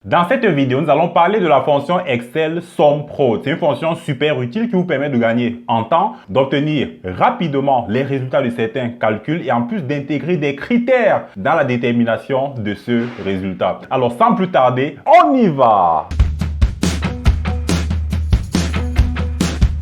Dans cette vidéo, nous allons parler de la fonction Excel SOMPROD. C'est une fonction super utile qui vous permet de gagner en temps, d'obtenir rapidement les résultats de certains calculs et en plus d'intégrer des critères dans la détermination de ce résultat. Alors sans plus tarder, on y va!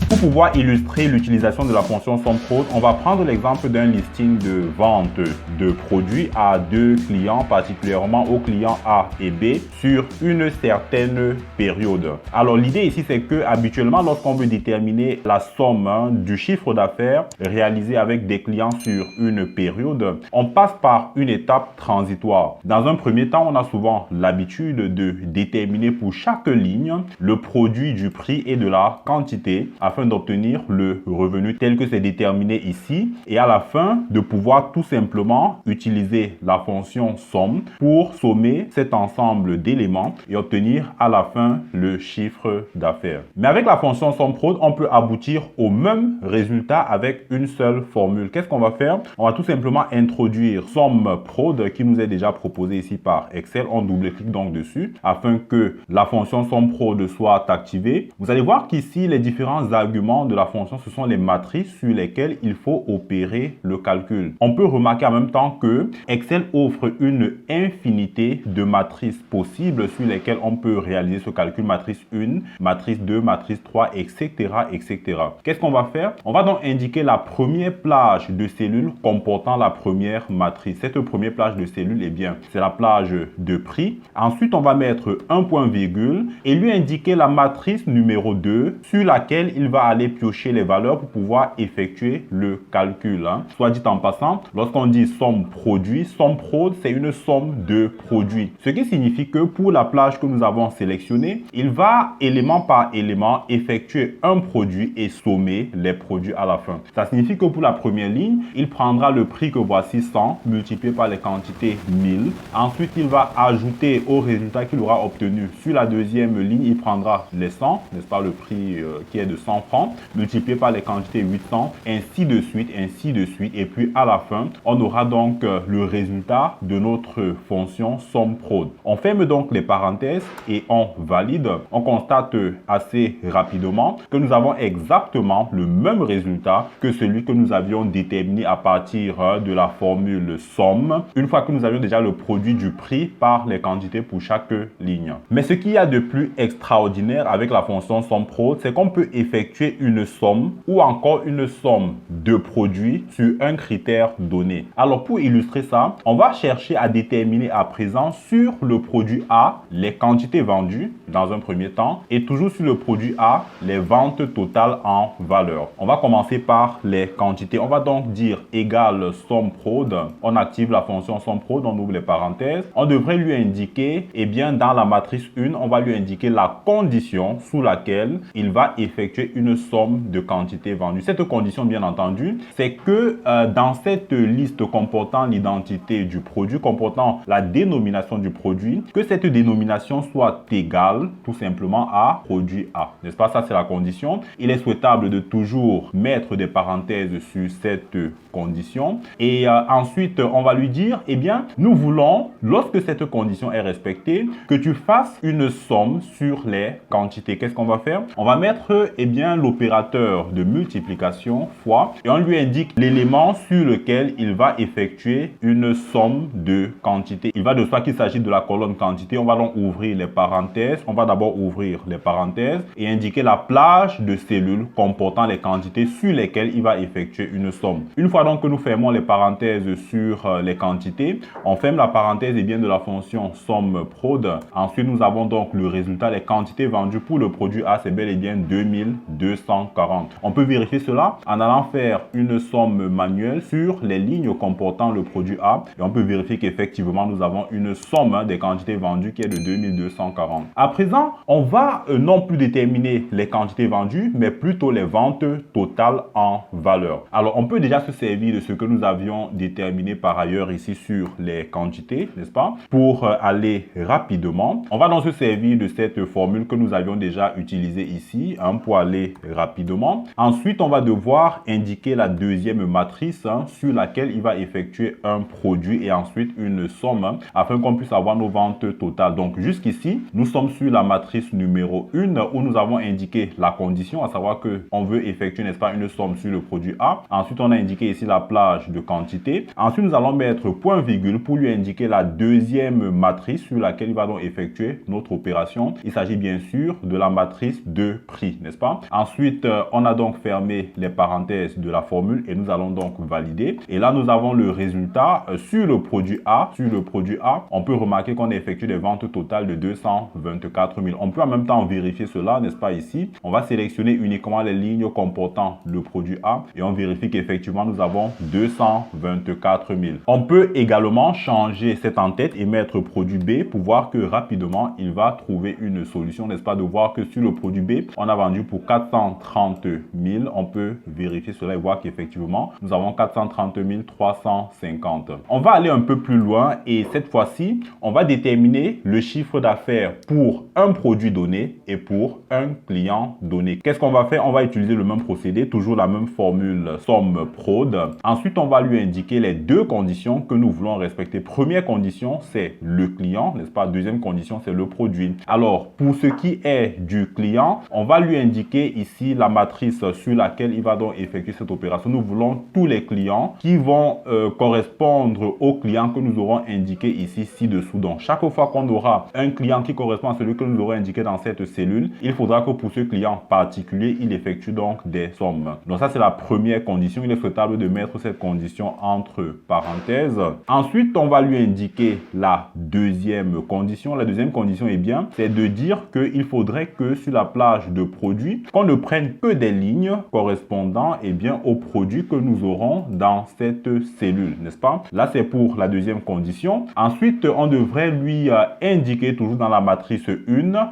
Pour pouvoir illustrer l'utilisation de la fonction SOMPROD, on va prendre l'exemple d'un listing de vente de produits à deux clients, particulièrement aux clients A et B, sur une certaine période. Alors l'idée ici, c'est que habituellement, lorsqu'on veut déterminer la somme du chiffre d'affaires réalisé avec des clients sur une période, on passe par une étape transitoire. Dans un premier temps, on a souvent l'habitude de déterminer pour chaque ligne le produit du prix et de la quantité afin d'obtenir le revenu tel que c'est déterminé ici et à la fin de pouvoir tout simplement utiliser la fonction somme pour sommer cet ensemble d'éléments et obtenir à la fin le chiffre d'affaires. Mais avec la fonction SOMPROD, on peut aboutir au même résultat avec une seule formule. Qu'est-ce qu'on va faire? On va tout simplement introduire SOMPROD qui nous est déjà proposé ici par Excel. On double-clique donc dessus afin que la fonction SOMPROD soit activée. Vous allez voir qu'ici, les différents arguments de la fonction, ce sont les matrices sur lesquelles il faut opérer le calcul. On peut remarquer en même temps que Excel offre une infinité de matrices possibles sur lesquelles on peut réaliser ce calcul. Matrice 1, matrice 2, matrice 3, etc. etc. Qu'est-ce qu'on va faire? On va donc indiquer la première plage de cellules comportant la première matrice. Cette première plage de cellules, eh bien, c'est la plage de prix. Ensuite, on va mettre un point virgule et lui indiquer la matrice numéro 2 sur laquelle il va aller piocher les valeurs pour pouvoir effectuer le calcul. Soit dit en passant, lorsqu'on dit somme produit, SOMPROD, c'est une somme de produits. Ce qui signifie que pour la plage que nous avons sélectionnée, il va élément par élément effectuer un produit et sommer les produits à la fin. Ça signifie que pour la première ligne, il prendra le prix que voici 100 multiplié par les quantités 1000. Ensuite, il va ajouter au résultat qu'il aura obtenu sur la deuxième ligne, il prendra les 100, n'est-ce pas, le prix qui est de 100 francs, multiplié par les quantités 800, ainsi de suite, ainsi de suite. Et puis à la fin, on aura donc le résultat de notre fonction SOMPROD. On ferme donc les parenthèses et on valide. On constate assez rapidement que nous avons exactement le même résultat que celui que nous avions déterminé à partir de la formule somme, une fois que nous avions déjà le produit du prix par les quantités pour chaque ligne. Mais ce qu'il y a de plus extraordinaire avec la fonction SOMPROD, c'est qu'on peut effectuer une somme ou encore une somme de produits sur un critère donné. Alors pour illustrer ça, on va chercher à déterminer à présent sur le produit A les quantités vendues dans un premier temps et toujours sur le produit A les ventes totales en valeur. On va commencer par les quantités. On va donc dire égal SOMPROD. On active la fonction SOMPROD, on ouvre les parenthèses. On devrait lui indiquer, eh bien dans la matrice 1, on va lui indiquer la condition sous laquelle il va effectuer une somme de quantité vendue. Cette condition, bien entendu, c'est que dans cette liste comportant l'identité du produit, comportant la dénomination du produit, que cette dénomination soit égale tout simplement à produit A. N'est-ce pas? Ça, c'est la condition. Il est souhaitable de toujours mettre des parenthèses sur cette condition. Et ensuite, on va lui dire, eh bien, nous voulons, lorsque cette condition est respectée, que tu fasses une somme sur les quantités. Qu'est-ce qu'on va faire? On va mettre, eh bien, l'opérateur de multiplication fois et on lui indique l'élément sur lequel il va effectuer une somme de quantité. Il va de soi qu'il s'agit de la colonne quantité. On va donc ouvrir les parenthèses. On va d'abord ouvrir les parenthèses et indiquer la plage de cellules comportant les quantités sur lesquelles il va effectuer une somme. Une fois donc que nous fermons les parenthèses sur les quantités, on ferme la parenthèse et bien de la fonction SOMPROD. Ensuite, nous avons donc le résultat, les quantités vendues pour le produit A, c'est bel et bien 2240. On peut vérifier cela en allant faire une somme manuelle sur les lignes comportant le produit A et on peut vérifier qu'effectivement nous avons une somme des quantités vendues qui est de 2240. À présent, on va non plus déterminer les quantités vendues mais plutôt les ventes totales en valeur. Alors on peut déjà se servir de ce que nous avions déterminé par ailleurs ici sur les quantités, n'est-ce pas, pour aller rapidement. On va donc se servir de cette formule que nous avions déjà utilisée ici pour aller rapidement. Ensuite, on va devoir indiquer la deuxième matrice sur laquelle il va effectuer un produit et ensuite une somme afin qu'on puisse avoir nos ventes totales. Donc jusqu'ici, nous sommes sur la matrice numéro 1 où nous avons indiqué la condition, à savoir que on veut effectuer, n'est-ce pas, une somme sur le produit A. Ensuite, on a indiqué ici la plage de quantité. Ensuite, nous allons mettre point virgule pour lui indiquer la deuxième matrice sur laquelle il va donc effectuer notre opération. Il s'agit bien sûr de la matrice de prix, n'est-ce pas? Ensuite, on a donc fermé les parenthèses de la formule et nous allons donc valider. Et là, nous avons le résultat sur le produit A. Sur le produit A, on peut remarquer qu'on a effectué des ventes totales de 224 000. On peut en même temps vérifier cela, n'est-ce pas ici? On va sélectionner uniquement les lignes comportant le produit A et on vérifie qu'effectivement, nous avons 224 000. On peut également changer cette en-tête et mettre produit B pour voir que rapidement, il va trouver une solution, n'est-ce pas? De voir que sur le produit B, on a vendu pour 430 000. On peut vérifier cela et voir qu'effectivement, nous avons 430 350. On va aller un peu plus loin et cette fois-ci, on va déterminer le chiffre d'affaires pour un produit donné et pour un client donné. Qu'est-ce qu'on va faire? On va utiliser le même procédé, toujours la même formule somme prod. Ensuite, on va lui indiquer les deux conditions que nous voulons respecter. Première condition, c'est le client, n'est-ce pas? Deuxième condition, c'est le produit. Alors, pour ce qui est du client, on va lui indiquer ici la matrice sur laquelle il va donc effectuer cette opération. Nous voulons tous les clients qui vont correspondre aux clients que nous aurons indiqué ici ci-dessous. Donc, chaque fois qu'on aura un client qui correspond à celui que nous aurons indiqué dans cette cellule, il faudra que pour ce client particulier, il effectue donc des sommes. Donc, ça, c'est la première condition. Il est souhaitable de mettre cette condition entre parenthèses. Ensuite, on va lui indiquer la deuxième condition. La deuxième condition, eh bien, c'est de dire qu'il faudrait que sur la plage de produits, qu'on ne prenne que des lignes correspondant, eh bien, aux produits que nous aurons dans cette cellule, n'est-ce pas? Là, c'est pour la deuxième condition. Ensuite, on devrait lui indiquer toujours dans la matrice 1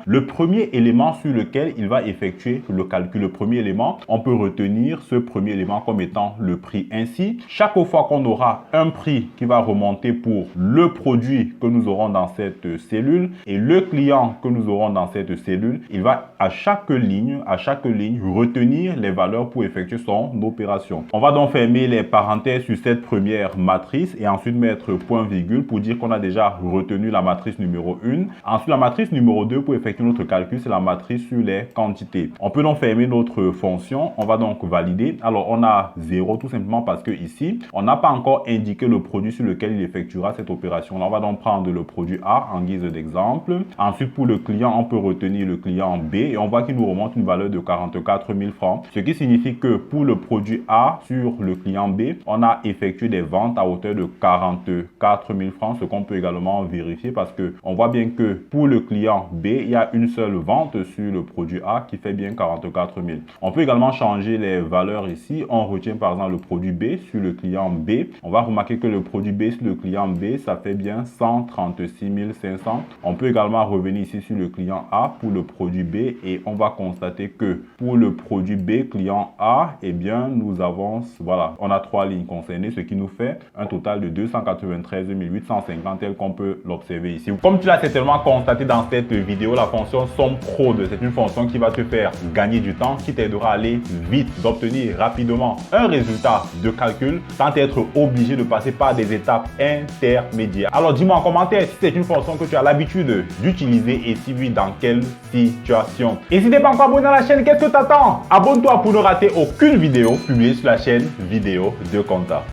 le premier élément sur lequel il va effectuer le calcul. Le premier élément, on peut retenir ce premier élément comme étant le prix. Ainsi, chaque fois qu'on aura un prix qui va remonter pour le produit que nous aurons dans cette cellule et le client que nous aurons dans cette cellule, il va à chaque ligne retenir les valeurs pour effectuer son opération. On va donc fermer les parenthèses sur cette première matrice et ensuite mettre point virgule pour dire qu'on a déjà retenu la matrice numéro 1. Ensuite, la matrice numéro 2 pour effectuer notre calcul, c'est la matrice sur les quantités. On peut donc fermer notre fonction. On va donc valider. Alors, on a 0 tout simplement parce que ici, on n'a pas encore indiqué le produit sur lequel il effectuera cette opération. Là, on va donc prendre le produit A en guise d'exemple. Ensuite, pour le client, on peut retenir le client B et on voit qu'il nous remonte une valeur de 44 000 francs. Ce qui signifie que pour le produit A sur le client B, on a effectué des ventes à hauteur de 44 000 francs, ce qu'on peut également vérifier parce que on voit bien que pour le client B, il y a une seule vente sur le produit A qui fait bien 44 000. On peut également changer les valeurs ici. On retient par exemple le produit B sur le client B. On va remarquer que le produit B sur le client B, ça fait bien 136 500. On peut également revenir ici sur le client A pour le produit B et on va constater que pour le produit B, client A, eh bien, nous avons, voilà, on a 3 lignes concernées, ce qui nous fait un total de 293 850 tel qu'on peut l'observer ici. Comme tu l'as certainement constaté dans cette vidéo, la fonction somme prod, c'est une fonction qui va te faire gagner du temps, qui t'aidera à aller vite, d'obtenir rapidement un résultat de calcul sans être obligé de passer par des étapes intermédiaires. Alors dis-moi en commentaire si c'est une fonction que tu as l'habitude d'utiliser et si oui, dans quelle situation. Et si tu n'es pas encore abonné à la chaîne, qu'est-ce que tu attends? Abonne-toi pour ne rater aucune vidéo publiée sur la chaîne vidéo de Konta.